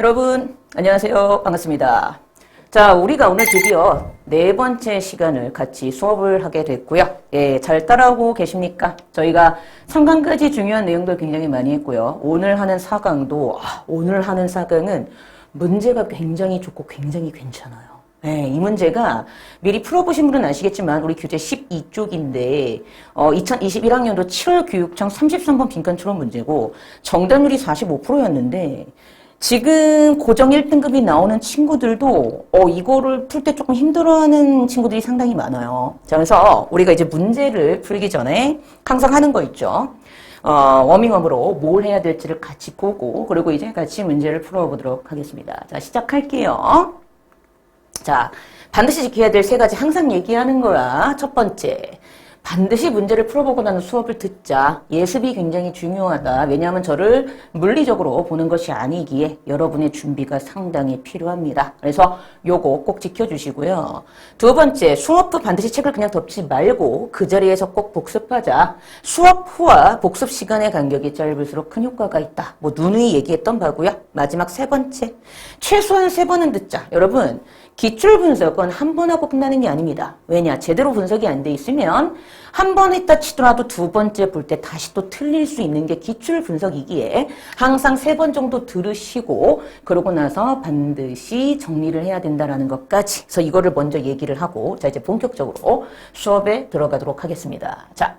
여러분 안녕하세요. 반갑습니다. 자, 우리가 오늘 드디어 네 번째 시간을 같이 수업을 하게 됐고요. 예, 잘 따라오고 계십니까? 저희가 3강까지 중요한 내용들 굉장히 많이 했고요. 오늘 하는 4강도 오늘 하는 4강은 문제가 굉장히 좋고 굉장히 괜찮아요. 네, 이 문제가 미리 풀어보신 분은 아시겠지만 우리 교재 12쪽인데 2021학년도 7월 교육청 33번 빈칸 초론 문제고 정답률이 45%였는데 지금 고정 1등급이 나오는 친구들도 이거를 풀 때 조금 힘들어하는 친구들이 상당히 많아요. 자, 그래서 우리가 이제 문제를 풀기 전에 항상 하는 거 있죠. 워밍업으로 뭘 해야 될지를 같이 보고 그리고 이제 같이 문제를 풀어보도록 하겠습니다. 자, 시작할게요. 자, 반드시 지켜야 될 세 가지 항상 얘기하는 거야. 첫 번째, 반드시 문제를 풀어보고 나는 수업을 듣자. 예습이 굉장히 중요하다. 왜냐하면 저를 물리적으로 보는 것이 아니기에 여러분의 준비가 상당히 필요합니다. 그래서 요거 꼭 지켜주시고요. 두 번째, 수업 후 반드시 책을 그냥 덮지 말고 그 자리에서 꼭 복습하자. 수업 후와 복습 시간의 간격이 짧을수록 큰 효과가 있다. 뭐 누누이 얘기했던 바고요. 마지막 세 번째, 최소한 3번은 듣자. 여러분, 기출 분석은 한 번 하고 끝나는 게 아닙니다. 왜냐? 제대로 분석이 안 돼 있으면 한 번 했다 치더라도 두 번째 볼 때 다시 또 틀릴 수 있는 게 기출 분석이기에 항상 3번 정도 들으시고 그러고 나서 반드시 정리를 해야 된다는 것까지. 그래서 이거를 먼저 얘기를 하고 자, 이제 본격적으로 수업에 들어가도록 하겠습니다. 자,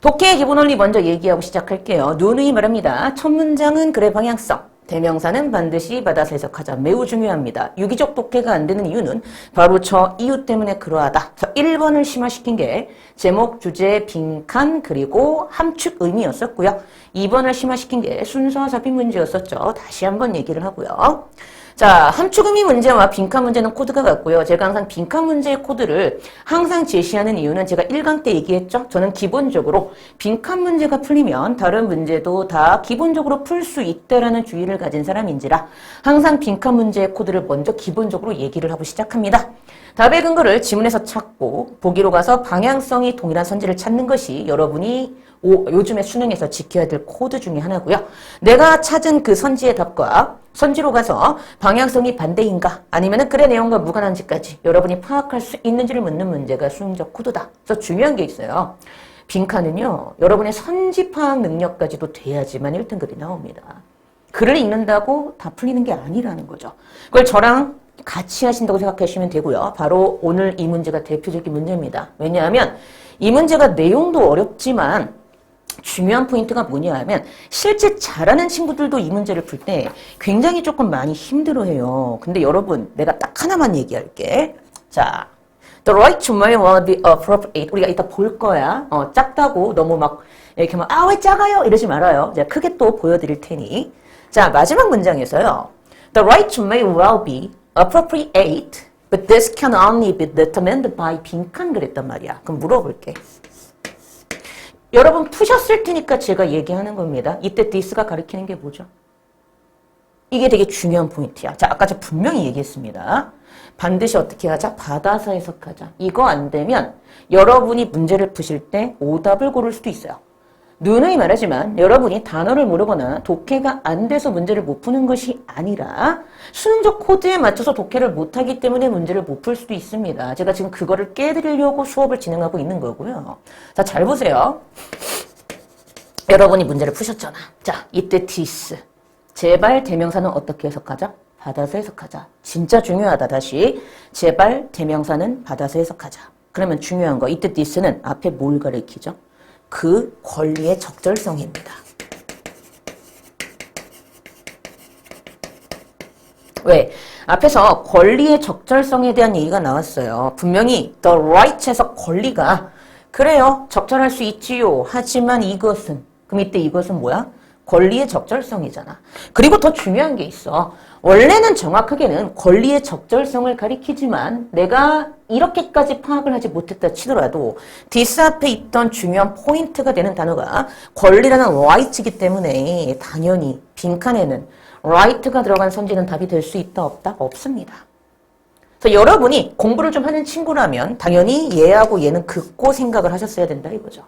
독해의 기본 원리 먼저 얘기하고 시작할게요. 누누이 말합니다. 첫 문장은 글의 방향성. 대명사는 반드시 받아서 해석하자. 매우 중요합니다. 유기적 독해가 안 되는 이유는 바로 저 이유 때문에 그러하다. 그래서 1번을 심화시킨 게 제목, 주제, 빈칸, 그리고 함축 의미였었고요. 2번을 심화시킨 게 순서 삽입 문제였었죠. 다시 한번 얘기를 하고요. 자, 함축 의미 문제와 빈칸 문제는 코드가 같고요. 제가 항상 빈칸 문제의 코드를 항상 제시하는 이유는 제가 1강 때 얘기했죠. 저는 기본적으로 빈칸 문제가 풀리면 다른 문제도 다 기본적으로 풀 수 있다라는 주의를 가진 사람인지라 항상 빈칸 문제의 코드를 먼저 기본적으로 얘기를 하고 시작합니다. 답의 근거를 지문에서 찾고 보기로 가서 방향성이 동일한 선지를 찾는 것이 여러분이 요즘에 수능에서 지켜야 될 코드 중에 하나고요. 내가 찾은 그 선지의 답과 선지로 가서 방향성이 반대인가 아니면 글의 내용과 무관한지까지 여러분이 파악할 수 있는지를 묻는 문제가 수능적 코드다. 그래서 중요한 게 있어요. 빈칸은요. 여러분의 선지 파악 능력까지도 돼야지만 1등급이 나옵니다. 글을 읽는다고 다 풀리는 게 아니라는 거죠. 그걸 저랑 같이 하신다고 생각하시면 되고요. 바로 오늘 이 문제가 대표적인 문제입니다. 왜냐하면 이 문제가 내용도 어렵지만 중요한 포인트가 뭐냐 하면 실제 잘하는 친구들도 이 문제를 풀 때 굉장히 조금 많이 힘들어해요. 근데 여러분 내가 딱 하나만 얘기할게. 자, The right to marry will be appropriate. 우리가 이따 볼 거야. 작다고 너무 막 이렇게 막 왜 작아요? 이러지 말아요. 제가 크게 또 보여드릴 테니. 자, 마지막 문장에서요. The right to marry will be appropriate, but this can only be determined by 빈칸 그랬단 말이야. 그럼 물어볼게. 여러분 푸셨을 테니까 제가 얘기하는 겁니다. 이때 this가 가리키는 게 뭐죠? 이게 되게 중요한 포인트야. 자, 아까 제가 분명히 얘기했습니다. 반드시 어떻게 하자? 받아서 해석하자. 이거 안 되면 여러분이 문제를 푸실 때 오답을 고를 수도 있어요. 누누이 말하지만 여러분이 단어를 모르거나 독해가 안 돼서 문제를 못 푸는 것이 아니라 수능적 코드에 맞춰서 독해를 못하기 때문에 문제를 못 풀 수도 있습니다. 제가 지금 그거를 깨드리려고 수업을 진행하고 있는 거고요. 자, 잘 보세요. 여러분이 문제를 푸셨잖아. 자, 이때 this. 제발 대명사는 어떻게 해석하자? 받아서 해석하자. 진짜 중요하다. 다시. 제발 대명사는 받아서 해석하자. 그러면 중요한 거. 이때 this는 앞에 뭘 가리키죠? 그 권리의 적절성입니다. 왜? 앞에서 권리의 적절성에 대한 얘기가 나왔어요. 분명히 the right에서 권리가 그래요. 적절할 수 있지요. 하지만 이것은 그럼 이때 이것은 뭐야? 권리의 적절성이잖아. 그리고 더 중요한 게 있어. 원래는 정확하게는 권리의 적절성을 가리키지만 내가 이렇게까지 파악을 하지 못했다 치더라도 this 앞에 있던 중요한 포인트가 되는 단어가 권리라는 right이기 때문에 당연히 빈칸에는 right가 들어간 선지는 답이 될 수 있다 없다? 없습니다. 그래서 여러분이 공부를 좀 하는 친구라면 당연히 얘하고 얘는 긋고 생각을 하셨어야 된다 이거죠.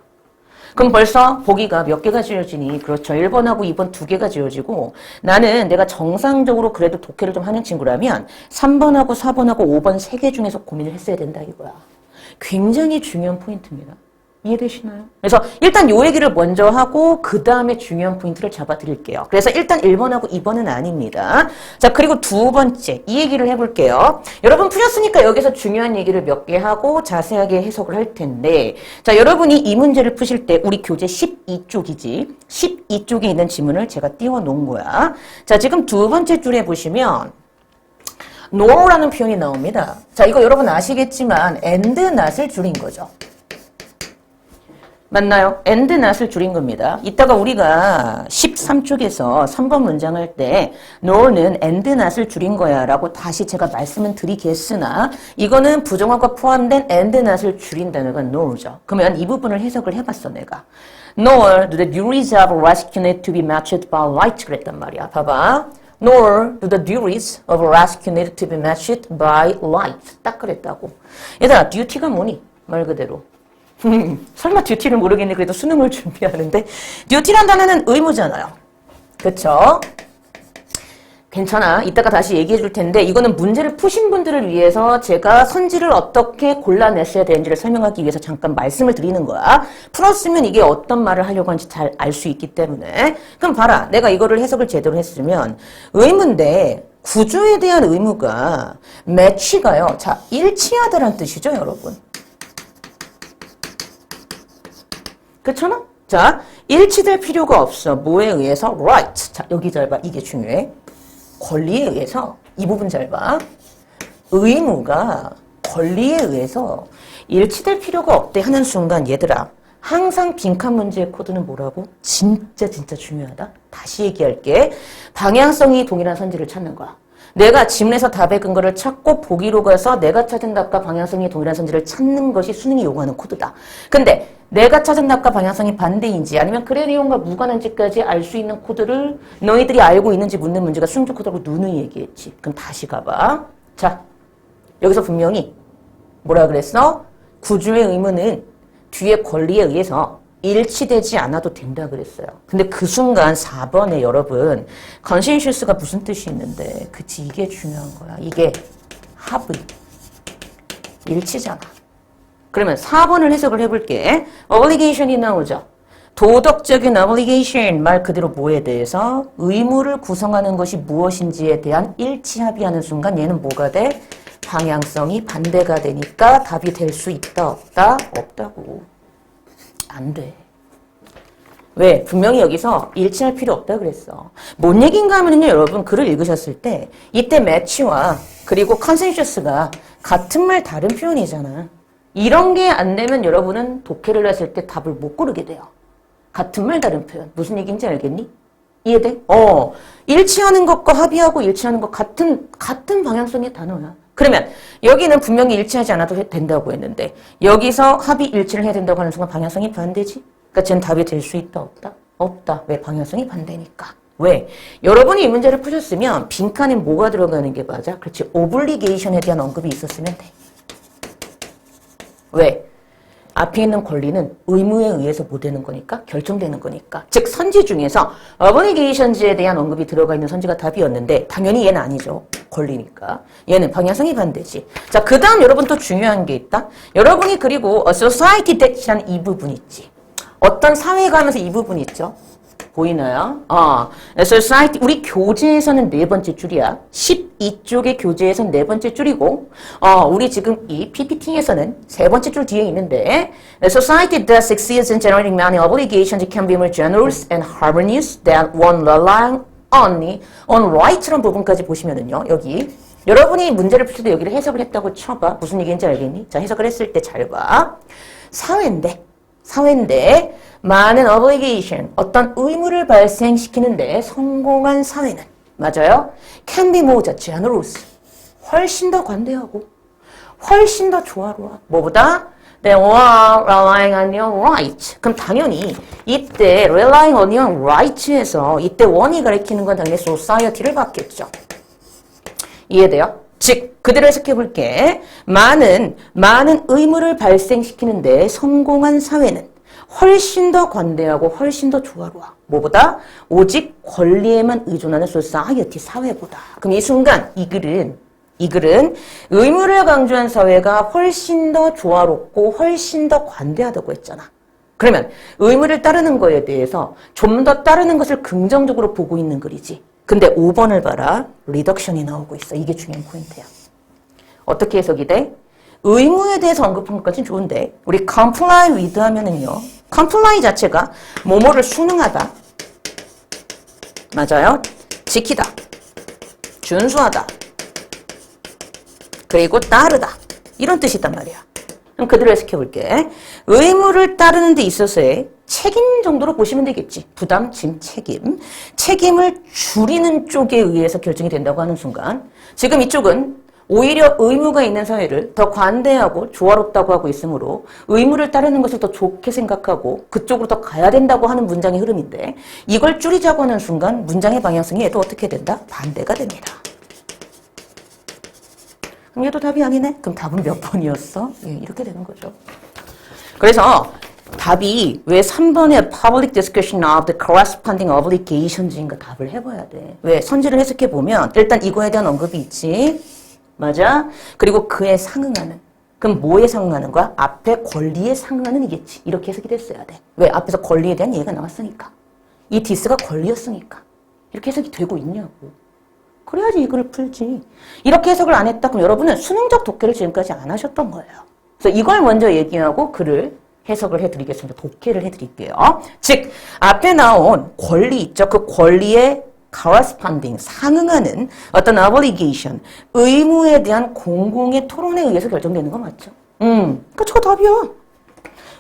그럼 벌써 보기가 몇 개가 지어지니? 그렇죠. 1번하고 2번 2개가 지어지고 나는 내가 정상적으로 그래도 독해를 좀 하는 친구라면 3번하고 4번하고 5번 3개 중에서 고민을 했어야 된다 이거야. 굉장히 중요한 포인트입니다. 이해되시나요? 그래서 일단 요 얘기를 먼저 하고 그 다음에 중요한 포인트를 잡아드릴게요. 그래서 일단 1번하고 2번은 아닙니다. 자, 그리고 두 번째 이 얘기를 해볼게요. 여러분 푸셨으니까 여기서 중요한 얘기를 몇 개 하고 자세하게 해석을 할 텐데 자, 여러분이 이 문제를 푸실 때 우리 교재 12쪽이지 12쪽에 있는 지문을 제가 띄워 놓은 거야. 자, 지금 두 번째 줄에 보시면 nor라는 표현이 나옵니다. 자, 이거 여러분 아시겠지만 and not을 줄인 거죠. 맞나요? and not을 줄인 겁니다. 이따가 우리가 13쪽에서 3번 문장 할 때 nor는 and not을 줄인 거야 라고 다시 제가 말씀은 드리겠으나 이거는 부정어가 포함된 and not을 줄인 단어가 nor죠. 그러면 이 부분을 해석을 해봤어 내가. nor do the duties of a rescue need to be matched by light 그랬단 말이야. 봐봐. nor do the duties of a rescue need to be matched by light. 딱 그랬다고. 얘들아 duty가 뭐니? 말 그대로. 설마 듀티를 모르겠네. 그래도 수능을 준비하는데 듀티란 단어는 의무잖아요. 그쵸? 괜찮아. 이따가 다시 얘기해 줄 텐데 이거는 문제를 푸신 분들을 위해서 제가 선지를 어떻게 골라냈어야 되는지를 설명하기 위해서 잠깐 말씀을 드리는 거야. 풀었으면 이게 어떤 말을 하려고 하는지 잘 알 수 있기 때문에. 그럼 봐라. 내가 이거를 해석을 제대로 했으면 의무인데 구조에 대한 의무가 매치가요. 자, 일치하다란 뜻이죠, 여러분. 그렇잖아? 자, 일치될 필요가 없어. 뭐에 의해서? right. 자, 여기 잘 봐. 이게 중요해. 권리에 의해서. 이 부분 잘 봐. 의무가 권리에 의해서 일치될 필요가 없대 하는 순간 얘들아. 항상 빈칸 문제의 코드는 뭐라고? 진짜 중요하다. 다시 얘기할게. 방향성이 동일한 선지를 찾는 거야. 내가 지문에서 답의 근거를 찾고 보기로 가서 내가 찾은 답과 방향성이 동일한 선지를 찾는 것이 수능이 요구하는 코드다. 근데 내가 찾은 답과 방향성이 반대인지 아니면 그래리온과 무관한지까지 알 수 있는 코드를 너희들이 알고 있는지 묻는 문제가 수능적 코드라고 누누이 얘기했지. 그럼 다시 가봐. 자, 여기서 분명히 뭐라 그랬어? 구조의 의무는 뒤에 권리에 의해서 일치되지 않아도 된다 그랬어요. 근데 그 순간 4번에 여러분 consensus가 무슨 뜻이 있는데 그치 이게 중요한 거야. 이게 합의 일치잖아. 그러면 4번을 해석을 해볼게. obligation이 나오죠. 도덕적인 obligation 말 그대로 뭐에 대해서 의무를 구성하는 것이 무엇인지에 대한 일치 합의하는 순간 얘는 뭐가 돼? 방향성이 반대가 되니까 답이 될 수 있다 없다? 없다고. 안 돼. 왜? 분명히 여기서 일치할 필요 없다 그랬어. 뭔 얘기인가 하면요, 여러분 글을 읽으셨을 때 이때 매치와 그리고 컨센서스가 같은 말 다른 표현이잖아. 이런 게 안 되면 여러분은 독해를 했을 때 답을 못 고르게 돼요. 같은 말 다른 표현. 무슨 얘기인지 알겠니? 이해돼? 일치하는 것과 합의하고 일치하는 것 같은 방향성의 단어야. 그러면 여기는 분명히 일치하지 않아도 된다고 했는데 여기서 합의 일치를 해야 된다고 하는 순간 방향성이 반대지? 그러니까 쟤는 답이 될 수 있다 없다? 없다. 왜? 방향성이 반대니까. 왜? 여러분이 이 문제를 푸셨으면 빈칸에 뭐가 들어가는 게 맞아? 그렇지. 오블리게이션에 대한 언급이 있었으면 돼. 왜? 앞에 있는 권리는 의무에 의해서 못 되는 거니까 결정되는 거니까. 즉 선지 중에서 어버니게이션즈에 대한 언급이 들어가 있는 선지가 답이었는데 당연히 얘는 아니죠. 권리니까. 얘는 방향성이 반대지. 자, 그 다음 여러분 또 중요한 게 있다. 여러분이 그리고 society that이라는 이 부분 있지. 어떤 사회가 하면서 이 부분 있죠. 보이나요? society, 우리 교재에서는 네 번째 줄이야. 12쪽의 교재에서는 네 번째 줄이고, 우리 지금 이 PPT에서는 세 번째 줄 뒤에 있는데, society that succeeds in generating many obligations can be more generous and harmonious than one relying only on right라는 부분까지 보시면은요, 여기. 여러분이 문제를 풀 때 여기를 해석을 했다고 쳐봐. 무슨 얘기인지 알겠니? 자, 해석을 했을 때 잘 봐. 사회인데 많은 obligation, 어떤 의무를 발생시키는데 성공한 사회는 맞아요? can be more generous, 훨씬 더 관대하고 훨씬 더 조화로워. 뭐보다? Than one relying on your right. 그럼 당연히 이때 relying on your right에서 이때 one이 가리키는 건 당연히 society를 받겠죠. 이해돼요? 즉 그대로 해석해 볼게. 많은 의무를 발생시키는데 성공한 사회는 훨씬 더 관대하고 훨씬 더 조화로워. 뭐보다? 오직 권리에만 의존하는 society, 사회보다. 그럼 이 순간 이 글은 의무를 강조한 사회가 훨씬 더 조화롭고 훨씬 더 관대하다고 했잖아. 그러면 의무를 따르는 거에 대해서 좀 더 따르는 것을 긍정적으로 보고 있는 글이지. 근데 5번을 봐라. 리덕션이 나오고 있어. 이게 중요한 포인트야. 어떻게 해석이 돼? 의무에 대해서 언급한 것까지는 좋은데 우리 comply with 하면은요. comply 자체가 뭐뭐를 순응하다. 맞아요. 지키다. 준수하다. 그리고 따르다. 이런 뜻이 있단 말이야. 그럼 그대로 해석해볼게. 의무를 따르는 데 있어서의 책임 정도로 보시면 되겠지. 부담, 짐, 책임. 책임을 줄이는 쪽에 의해서 결정이 된다고 하는 순간 지금 이쪽은 오히려 의무가 있는 사회를 더 관대하고 조화롭다고 하고 있으므로 의무를 따르는 것을 더 좋게 생각하고 그쪽으로 더 가야 된다고 하는 문장의 흐름인데 이걸 줄이자고 하는 순간 문장의 방향성이 얘도 어떻게 된다? 반대가 됩니다. 그럼 얘도 답이 아니네? 그럼 답은 몇 번이었어? 예, 이렇게 되는 거죠. 그래서 답이 왜 3번에 public discussion of the corresponding obligations인가 답을 해봐야 돼. 왜? 선지를 해석해보면 일단 이거에 대한 언급이 있지. 맞아? 그리고 그에 상응하는. 그럼 뭐에 상응하는 거야? 앞에 권리에 상응하는 이겠지. 이렇게 해석이 됐어야 돼. 왜? 앞에서 권리에 대한 얘기가 나왔으니까. 이 디스가 권리였으니까. 이렇게 해석이 되고 있냐고. 그래야지 이 글을 풀지. 이렇게 해석을 안 했다. 그럼 여러분은 수능적 독해를 지금까지 안 하셨던 거예요. 그래서 이걸 먼저 얘기하고 글을 해석을 해드리겠습니다. 독해를 해드릴게요. 즉 앞에 나온 권리 있죠. 그 권리에 corresponding, 상응하는 어떤 obligation, 의무에 대한 공공의 토론에 의해서 결정되는 거 맞죠? 그러니까 저거 답이야.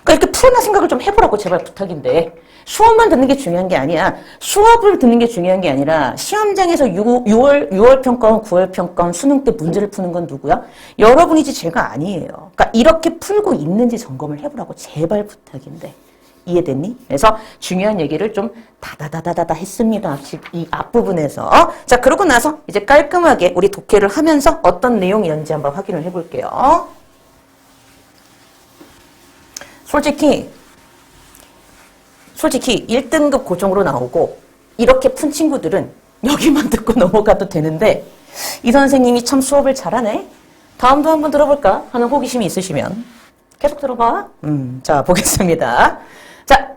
그러니까 이렇게 풀어나 생각을 좀 해보라고 제발 부탁인데 수업만 듣는 게 중요한 게 아니야. 수업을 듣는 게 중요한 게 아니라 시험장에서 6월 평가원, 9월 평가원, 수능 때 문제를 푸는 건 누구야? 여러분이지 제가 아니에요. 그러니까 이렇게 풀고 있는지 점검을 해보라고 제발 부탁인데 이해됐니? 그래서 중요한 얘기를 좀 다다다다다 했습니다. 이 앞부분에서. 자, 그러고 나서 이제 깔끔하게 우리 독해를 하면서 어떤 내용이었는지 한번 확인을 해볼게요. 솔직히 1등급 고정으로 나오고 이렇게 푼 친구들은 여기만 듣고 넘어가도 되는데 이 선생님이 참 수업을 잘하네? 다음도 한번 들어볼까 하는 호기심이 있으시면 계속 들어봐. 자, 보겠습니다. 자,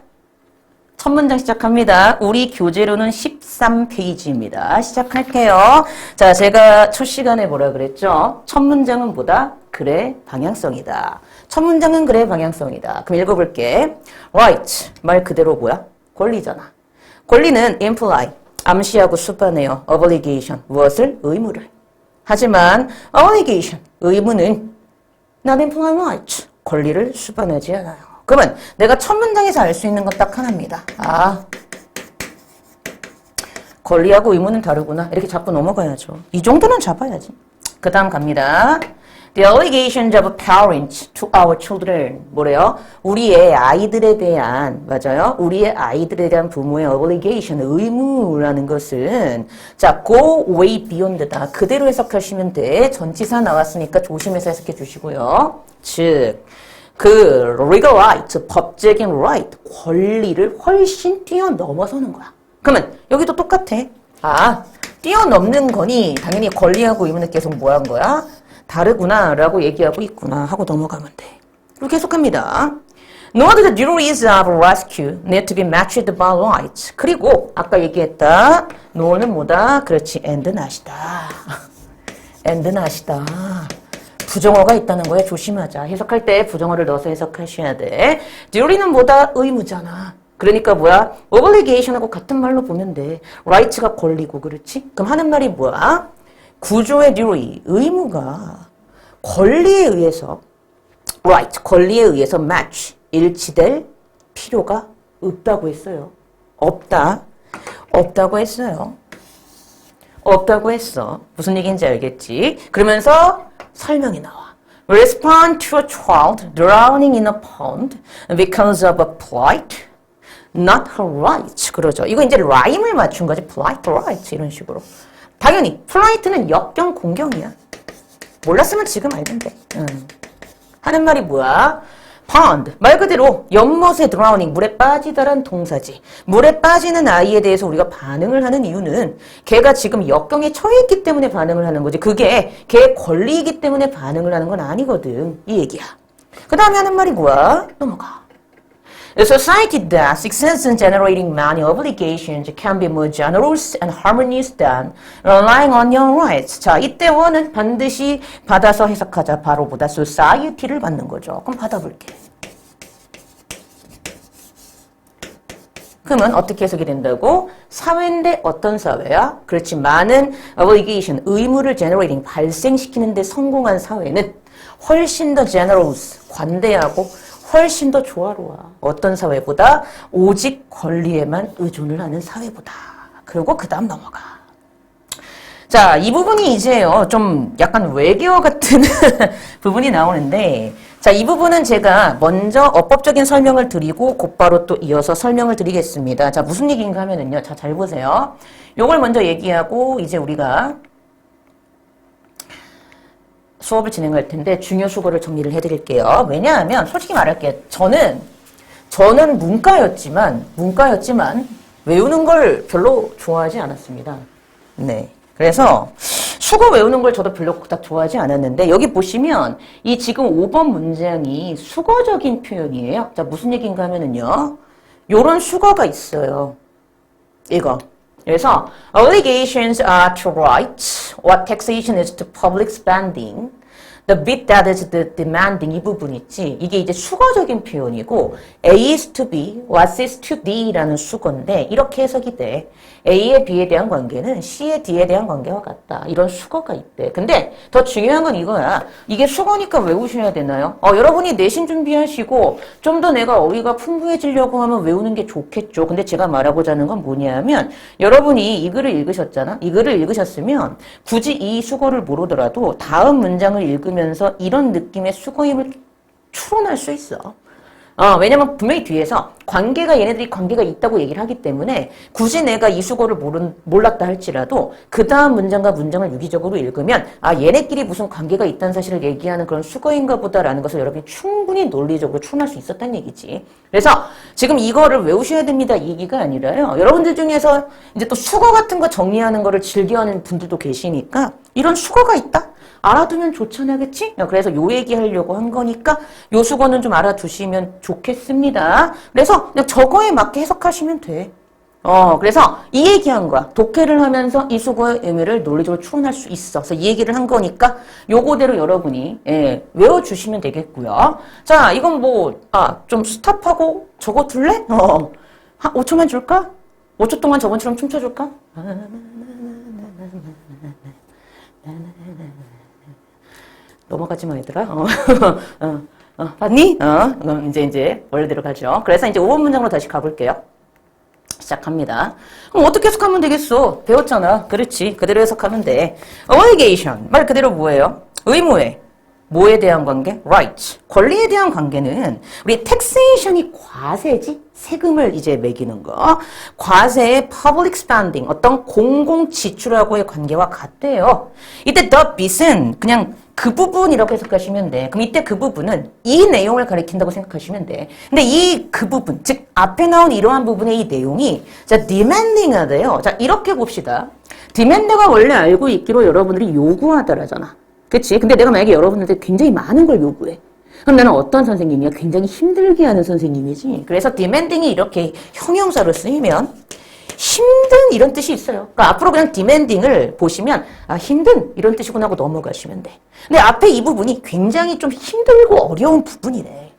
첫 문장 시작합니다. 우리 교재로는 13페이지입니다. 시작할게요. 자, 제가 첫 시간에 뭐라 그랬죠? 첫 문장은 뭐다? 글의 방향성이다. 첫 문장은 글의 방향성이다. 그럼 읽어볼게. right. 말 그대로 뭐야? 권리잖아. 권리는 imply. 암시하고 수반해요. obligation. 무엇을? 의무를. 하지만 obligation. 의무는 not imply right. 권리를 수반하지 않아요. 그러면 내가 첫 문장에서 알 수 있는 건 딱 하나입니다. 아, 권리하고 의무는 다르구나. 이렇게 잡고 넘어가야죠. 이 정도는 잡아야지. 그 다음 갑니다. The obligations of parents to our children. 뭐래요? 우리의 아이들에 대한, 맞아요? 우리의 아이들에 대한 부모의 obligation, 의무라는 것은 자, go way beyond다. 그대로 해석하시면 돼. 전치사 나왔으니까 조심해서 해석해 주시고요. 즉, 그 legal right, 법적인 right, 권리를 훨씬 뛰어넘어서는 거야. 그러면 여기도 똑같아. 아, 뛰어넘는 거니 당연히 권리하고 의무는 계속 뭐 한 거야? 다르구나 라고 얘기하고 있구나 하고 넘어가면 돼. 그리고 계속합니다. Nor the duties of rescue need to be matched by rights. 그리고 아까 얘기했다. nor는 뭐다? 그렇지, and not이다. and not이다. 부정어가 있다는 거에 조심하자. 해석할 때 부정어를 넣어서 해석하셔야 돼. duty는 뭐다? 의무잖아. 그러니까 뭐야? obligation하고 같은 말로 보면 돼. rights가 권리고 그렇지? 그럼 하는 말이 뭐야? 구조의 duty, 의무가 권리에 의해서 right, 권리에 의해서 match, 일치될 필요가 없다고 했어요. 없다고 했어요. 없다고 했어. 무슨 얘기인지 알겠지? 그러면서 설명이 나와. Respond to a child drowning in a pond because of a plight, not her rights. 그러죠. 이거 이제 라임을 맞춘 거지. plight, right 이런 식으로. 당연히 플라이트는 역경 공경이야. 몰랐으면 지금 알면 돼. 하는 말이 뭐야? pond. 말 그대로 연못에 drowning. 물에 빠지다란 동사지. 물에 빠지는 아이에 대해서 우리가 반응을 하는 이유는 걔가 지금 역경에 처해 있기 때문에 반응을 하는 거지. 그게 걔의 권리이기 때문에 반응을 하는 건 아니거든. 이 얘기야. 그 다음에 하는 말이 뭐야? 넘어가. A society that succeeds in generating many obligations can be more generous and harmonious than relying on your rights. 자, 이때 원은 반드시 받아서 해석하자. 바로보다 society를 받는 거죠. 그럼 받아볼게. 그러면 어떻게 해석이 된다고? 사회인데 어떤 사회야? 그렇지. 많은 obligation, 의무를 generating, 발생시키는데 성공한 사회는 훨씬 더 generous, 관대하고 훨씬 더 조화로워. 어떤 사회보다? 오직 권리에만 의존을 하는 사회보다. 그리고 그 다음 넘어가. 자, 이 부분이 이제요, 좀 약간 외계어 같은 부분이 나오는데, 자, 이 부분은 제가 먼저 어법적인 설명을 드리고 곧바로 또 이어서 설명을 드리겠습니다. 자, 무슨 얘기인가 하면은요, 자, 잘 보세요. 요걸 먼저 얘기하고, 이제 우리가 수업을 진행할 텐데 중요 수거를 정리를 해드릴게요. 왜냐하면 솔직히 말할게요. 저는 문과였지만 외우는 걸 별로 좋아하지 않았습니다. 네. 그래서 수거 외우는 걸 저도 별로 그닥 좋아하지 않았는데 여기 보시면 이 지금 5번 문장이 수거적인 표현이에요. 자, 무슨 얘기인가 하면은요. 요런 수거가 있어요. 이거. 그래서 obligations are to rights, what taxation is to public spending, the bit that is the demanding 이 부분 있지. 이게 이제 수거적인 표현이고 A is to B, what is to D라는 수거인데 이렇게 해석이 돼. A의 B에 대한 관계는 C의 D에 대한 관계와 같다. 이런 수거가 있대. 근데 더 중요한 건 이거야. 이게 수거니까 외우셔야 되나요? 여러분이 내신 준비하시고 좀 더 내가 어휘가 풍부해지려고 하면 외우는 게 좋겠죠. 근데 제가 말하고자 하는 건 뭐냐면 여러분이 이 글을 읽으셨잖아. 이 글을 읽으셨으면 굳이 이 수거를 모르더라도 다음 문장을 읽으면서 이런 느낌의 수거임을 추론할 수 있어. 왜냐면 분명히 뒤에서 얘네들이 관계가 있다고 얘기를 하기 때문에 굳이 내가 이 수거를 몰랐다 할지라도 그 다음 문장과 문장을 유기적으로 읽으면 얘네끼리 무슨 관계가 있다는 사실을 얘기하는 그런 수거인가 보다라는 것을 여러분이 충분히 논리적으로 추론할 수 있었다는 얘기지. 그래서 지금 이거를 외우셔야 됩니다. 이 얘기가 아니라요. 여러분들 중에서 이제 또 수거 같은 거 정리하는 거를 즐겨하는 분들도 계시니까 이런 수거가 있다? 알아두면 좋잖아, 그치? 그래서 요 얘기하려고 한 거니까 요 수거는 좀 알아두시면 좋겠습니다. 그래서 그냥 저거에 맞게 해석하시면 돼. 그래서 이 얘기한 거야. 독해를 하면서 이 수거의 의미를 논리적으로 추론할 수 있어. 그래서 이 얘기를 한 거니까 요거대로 여러분이 외워주시면 되겠고요. 자, 이건 좀 스탑하고 저거 둘래? 한 5초만 줄까? 5초 동안 저번처럼 춤춰줄까? 넘어가지 마, 얘들아. 봤니? 그럼 이제 원래대로 가죠. 그래서 이제 5번 문장으로 다시 가볼게요. 시작합니다. 그럼 어떻게 해석하면 되겠어? 배웠잖아. 그렇지. 그대로 해석하면 돼. obligation. 말 그대로 뭐예요? 의무에. 뭐에 대한 관계? rights. 권리에 대한 관계는 우리 taxation이 과세지? 세금을 이제 매기는 거. 과세의 public spending. 어떤 공공 지출하고의 관계와 같대요. 이때 the bit은 그냥 그 부분 이렇게 해석하시면 돼. 그럼 이때 그 부분은 이 내용을 가리킨다고 생각하시면 돼. 근데 그 부분, 즉 앞에 나온 이러한 부분의 이 내용이 demanding하대요. 자, 이렇게 봅시다. demand가 원래 알고 있기로 여러분들이 요구하다라잖아. 그치? 근데 내가 만약에 여러분들한테 굉장히 많은 걸 요구해. 그럼 나는 어떤 선생님이야? 굉장히 힘들게 하는 선생님이지. 그래서 demanding이 이렇게 형용사로 쓰이면 힘든 이런 뜻이 있어요. 그러니까 앞으로 그냥 demanding을 보시면 힘든 이런 뜻이구나 하고 넘어가시면 돼. 근데 앞에 이 부분이 굉장히 좀 힘들고 어려운 부분이래.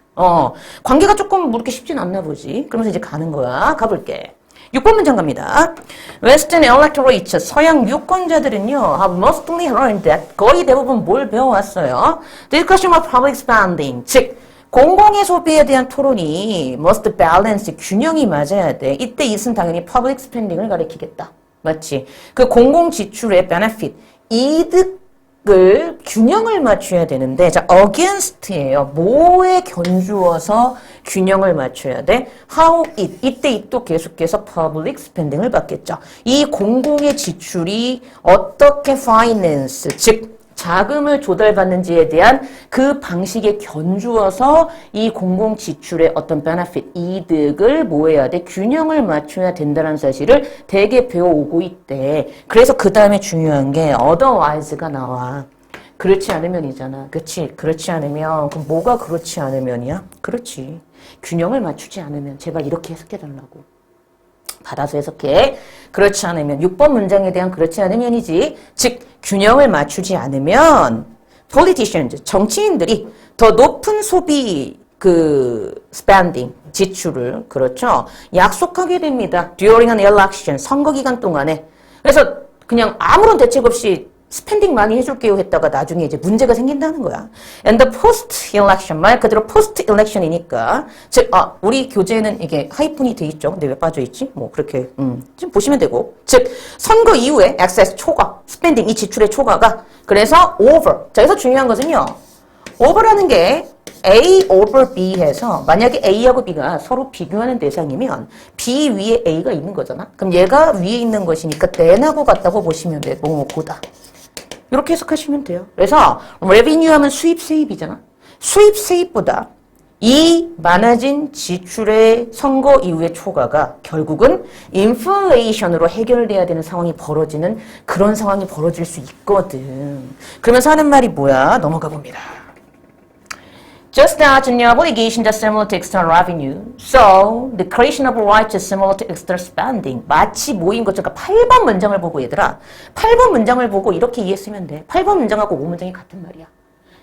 관계가 조금 그렇게 쉽진 않나 보지. 그러면서 이제 가는 거야. 가볼게. 6번 문장 갑니다. Western electorates, 서양 유권자들은요, have mostly learned that, 거의 대부분 뭘 배워왔어요? Discussion of public spending, 즉 공공의 소비에 대한 토론이 must balance, 균형이 맞아야 돼. 이때 it은 당연히 public spending을 가리키겠다. 맞지? 그 공공 지출의 benefit, 이득을 균형을 맞춰야 되는데, 자, against예요. 뭐에 견주어서 균형을 맞춰야 돼? How it, 이때 it도 계속해서 public spending을 받겠죠. 이 공공의 지출이 어떻게 finance, 즉 자금을 조달받는지에 대한 그 방식에 견주어서 이 공공지출의 어떤 benefit, 이득을 뭐 해야 돼? 균형을 맞춰야 된다는 사실을 되게 배워오고 있대. 그래서 그 다음에 중요한 게 otherwise가 나와. 그렇지 않으면이잖아. 그렇지? 그렇지 않으면 그럼 뭐가 그렇지 않으면이야? 그렇지. 균형을 맞추지 않으면 제발 이렇게 해석해달라고. 받아서 해석해. 그렇지 않으면 6번 문장에 대한 그렇지 않으면이지. 즉 균형을 맞추지 않으면 politicians, 정치인들이 더 높은 소비 spending, 지출을 그렇죠. 약속하게 됩니다. during an election, 선거 기간 동안에. 그래서 그냥 아무런 대책 없이 스pen딩 많이 해줄게요 했다가 나중에 이제 문제가 생긴다는 거야. And the post-election, 말 그대로 post-election이니까. 즉, 우리 교재에는 이게 하이픈이 돼 있죠. 근데 왜 빠져있지? 뭐, 그렇게, 좀 보시면 되고. 즉, 선거 이후에 excess 초과, spending, 이 지출의 초과가. 그래서 over. 자, 여기서 중요한 것은요. over라는 게 A over B 해서 만약에 A하고 B가 서로 비교하는 대상이면 B 위에 A가 있는 거잖아. 그럼 얘가 위에 있는 것이니까 than하고 같다고 보시면 돼. 뭐뭐보다. 이렇게 해석하시면 돼요. 그래서 revenue 하면 수입 세입이잖아. 수입 세입보다 이 많아진 지출의 선거 이후의 초과가 결국은 인플레이션으로 해결돼야 되는 상황이 벌어지는 그런 상황이 벌어질 수 있거든. 그러면서 하는 말이 뭐야? 넘어가 봅니다. Just as an obligation is similar to external revenue, so the creation of a right is similar to external spending. 마치 모인 것처럼 8번 문장을 보고 얘들아. 8번 문장을 보고 이렇게 이해했으면 돼. 8번 문장하고 5문장이 같은 말이야.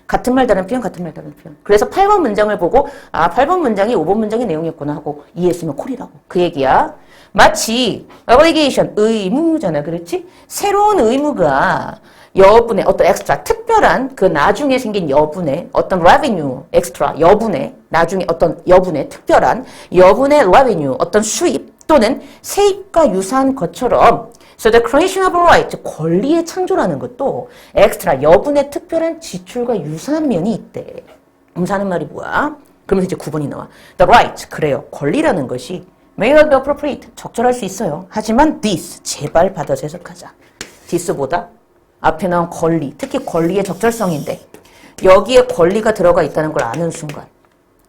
같은 말 다른 표현, 같은 말 다른 표현. 그래서 8번 문장을 보고 8번 문장이 5번 문장의 내용이었구나 하고 이해했으면 콜이라고. 그 얘기야. 마치 obligation, 의무잖아. 그렇지? 새로운 의무가 여분의 어떤 엑스트라, 특별한 그 나중에 생긴 여분의 어떤 revenue, 엑스트라, 여분의 나중에 어떤 여분의 특별한 여분의 revenue, 어떤 수입 또는 세입과 유사한 것처럼 So the creation of a right, 권리의 창조라는 것도 엑스트라, 여분의 특별한 지출과 유사한 면이 있대. 사는 말이 뭐야? 그러면서 이제 9번이 나와. The right, 그래요. 권리라는 것이 may not be appropriate, 적절할 수 있어요. 하지만 this, 제발 받아서 해석하자. this보다 앞에 나온 권리, 특히 권리의 적절성인데 여기에 권리가 들어가 있다는 걸 아는 순간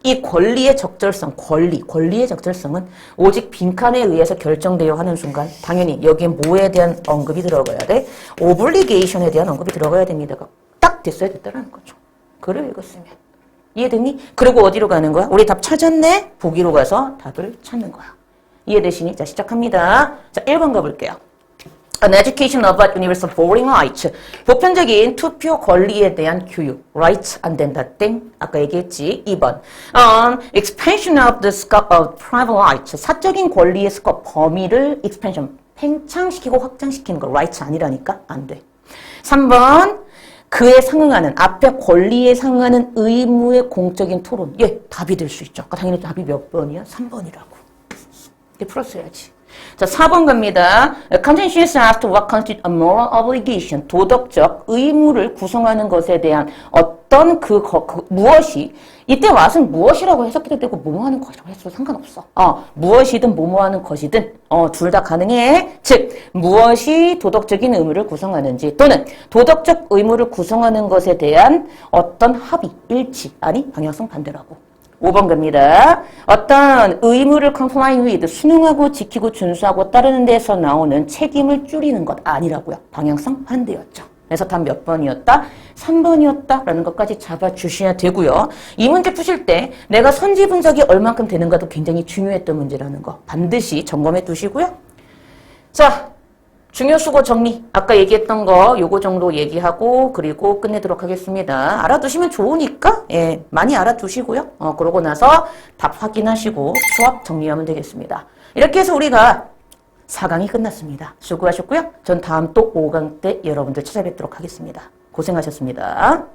이 권리의 적절성, 권리의 적절성은 오직 빈칸에 의해서 결정되어 하는 순간 당연히 여기에 뭐에 대한 언급이 들어가야 돼? 오블리게이션에 대한 언급이 들어가야 됩니다가 딱 됐어야 됐다는 거죠. 글을 읽었으면. 이해됐니? 그리고 어디로 가는 거야? 우리 답 찾았네? 보기로 가서 답을 찾는 거야. 이해되시니? 자, 시작합니다. 자, 1번 가볼게요. An education about universal voting rights. 보편적인 투표 권리에 대한 교육. rights 안 된다. 땡. 아까 얘기했지. 2번. Expansion of the scope of private rights. 사적인 권리의 스코프, 범위를 expansion, 팽창시키고 확장시키는 거. rights 아니라니까? 안 돼. 3번. 그에 상응하는, 앞에 권리에 상응하는 의무의 공적인 토론. 예, 답이 될 수 있죠. 당연히 답이 몇 번이야? 3번이라고. 이렇게 풀었어야지. 자, 4번 갑니다. Conscientious as to what constitutes a moral obligation. 도덕적 의무를 구성하는 것에 대한 어떤 무엇이, 이때 왓은 무엇이라고 해석해도 되고 뭐뭐 하는 것이라고 해도 상관없어. 무엇이든 뭐뭐 하는 것이든 둘 다 가능해. 즉, 무엇이 도덕적인 의무를 구성하는지 또는 도덕적 의무를 구성하는 것에 대한 어떤 합의, 일치, 아니 방향성 반대라고. 5번 갑니다. 어떤 의무를 comply with, 순응하고 지키고 준수하고 따르는 데서 나오는 책임을 줄이는 것 아니라고요. 방향성 반대였죠. 그래서 답 몇 번이었다? 3번이었다라는 것까지 잡아주셔야 되고요. 이 문제 푸실 때 내가 선지 분석이 얼만큼 되는가도 굉장히 중요했던 문제라는 거 반드시 점검해 두시고요. 자, 중요 수고 정리. 아까 얘기했던 거 요거 정도 얘기하고 그리고 끝내도록 하겠습니다. 알아두시면 좋으니까 예, 많이 알아두시고요. 그러고 나서 답 확인하시고 수업 정리하면 되겠습니다. 이렇게 해서 우리가 4강이 끝났습니다. 수고하셨고요. 전 다음 또 5강 때 여러분들 찾아뵙도록 하겠습니다. 고생하셨습니다.